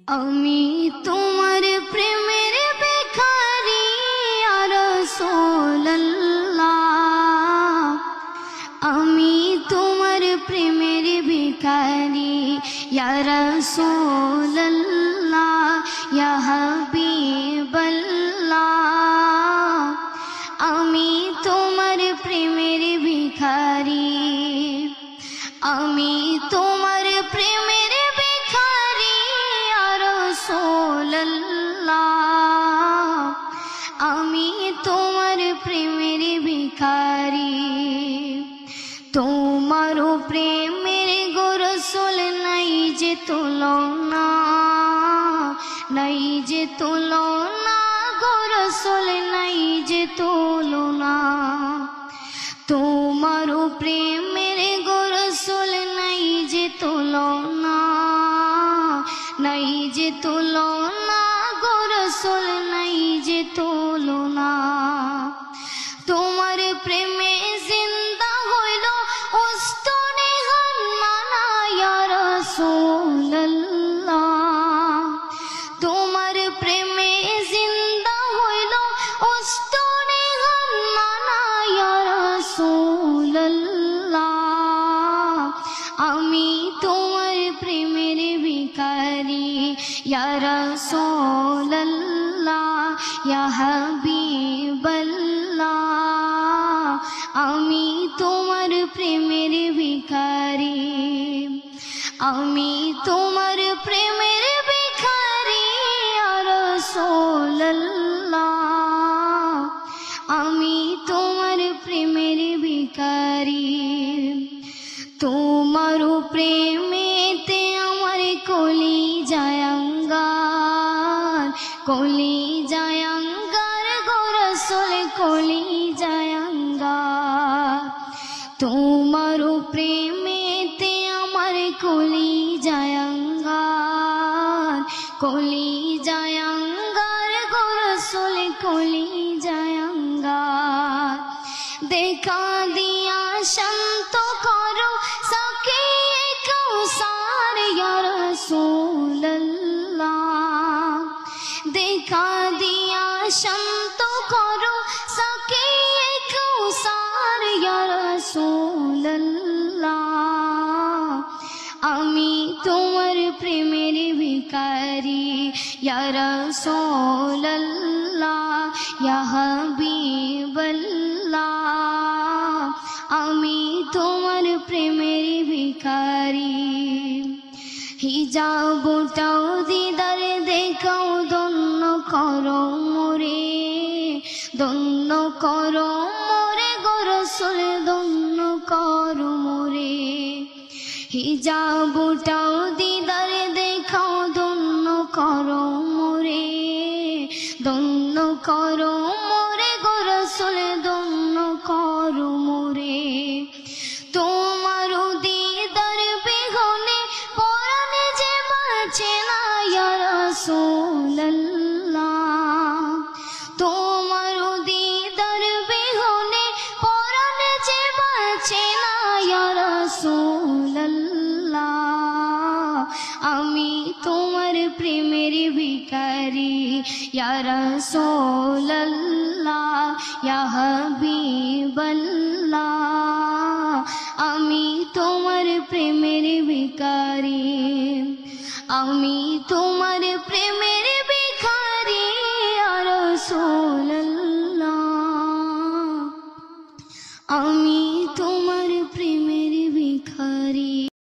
আমি তোমার প্রেমের ভিখারি ইয়া রাসূলুল্লাহ। আমি তোমার প্রেমের ভিখারি ইয়া রাসূলুল্লাহ, ইয়া হাবিবাল্লাহ। আমি তোমার প্রেমের ভিখারি, আমি তোমার প্রেমের ভিখারি ইয়া রাসূলুল্লাহ। আমি তোমার প্রেমের ভিখারি। তোমার প্রেমের গো রাসূল নাই যে তুলনা, নাই যে তুলনা গো রাসূল নাই যে তুলনা। তোমার প্রেমের গো রাসূল নাই যে তুলনা, নাই যে তুলনা গো রাসূল নাই যে তুলনা। তোমার প্রেমে জিন্দা হইল উস্তনে হান্নানা ইয়া রাসূলুল্লাহ। তোমার প্রেমে জিন্দা হইল উস্তনে হান্নানা ইয়া রাসূলুল্লাহ। আমি তোমার প্রেমের ভিখারি ইয়া রাসূলুল্লাহ, ইয়া হাবিবাল্লাহ। আমি তোমার প্রেমের ভিখারি, আমি তোমার প্রেমের ভিখারি ইয়া রাসূলুল্লাহ। আমি তোমার প্রেমের ভিখারি। তোমার প্রেমেতে আমার কলিজায় আঙ্গার, কলিজায় আঙ্গার গো রাসূল কলিজায় আঙ্গার। তোমার প্রেমেতে আমার কলিজায় আঙ্গার, কলিজায় আঙ্গার গো রাসূল কলিজায় আঙ্গার। দেখা দিয়া শান্ত করো সাকিয়ে কাউসার ইয়া রাসূলুল্লাহ। দেখা দিয়া শান্ত করো সাকিয়ে কাউসার ইয়া রাসূলুল্লাহ। আমি তোমার প্রেমের ভিখারি ইয়া রাসূলুল্লাহ, ইয়া হাবিবাল্লাহ। আমি তোমার প্রেমের ভিখারি। হিজাবটাও দিদার দেখাও ধন্য করো মোরে, ধন্য করো মোরে গো রাসূল ধন্য করো মোরে। হিজাবটাও দিদার দেখাও ধন্য করো মোরে, ধন্য করো মোরে গো রাসূল ধন্য করো মোরে। তোমার দিদার বিহনে পরাণে যে বাঁচে না ইয়া রাসূলুল্লাহ। তোমার দিদার বিহনে পরাণে যে বাঁচে না ইয়া রাসূলুল্লাহ। আমি তোমার প্রেমের ভিখারি ইয়া রাসূলুল্লাহ, ইয়া হাবিবাল্লাহ। আমি তোমার প্রেমের ভিখারি, আমি তোমার প্রেমের ভিখারি ইয়া রাসূলুল্লাহ। আমি তোমার প্রেমের ভিখারি।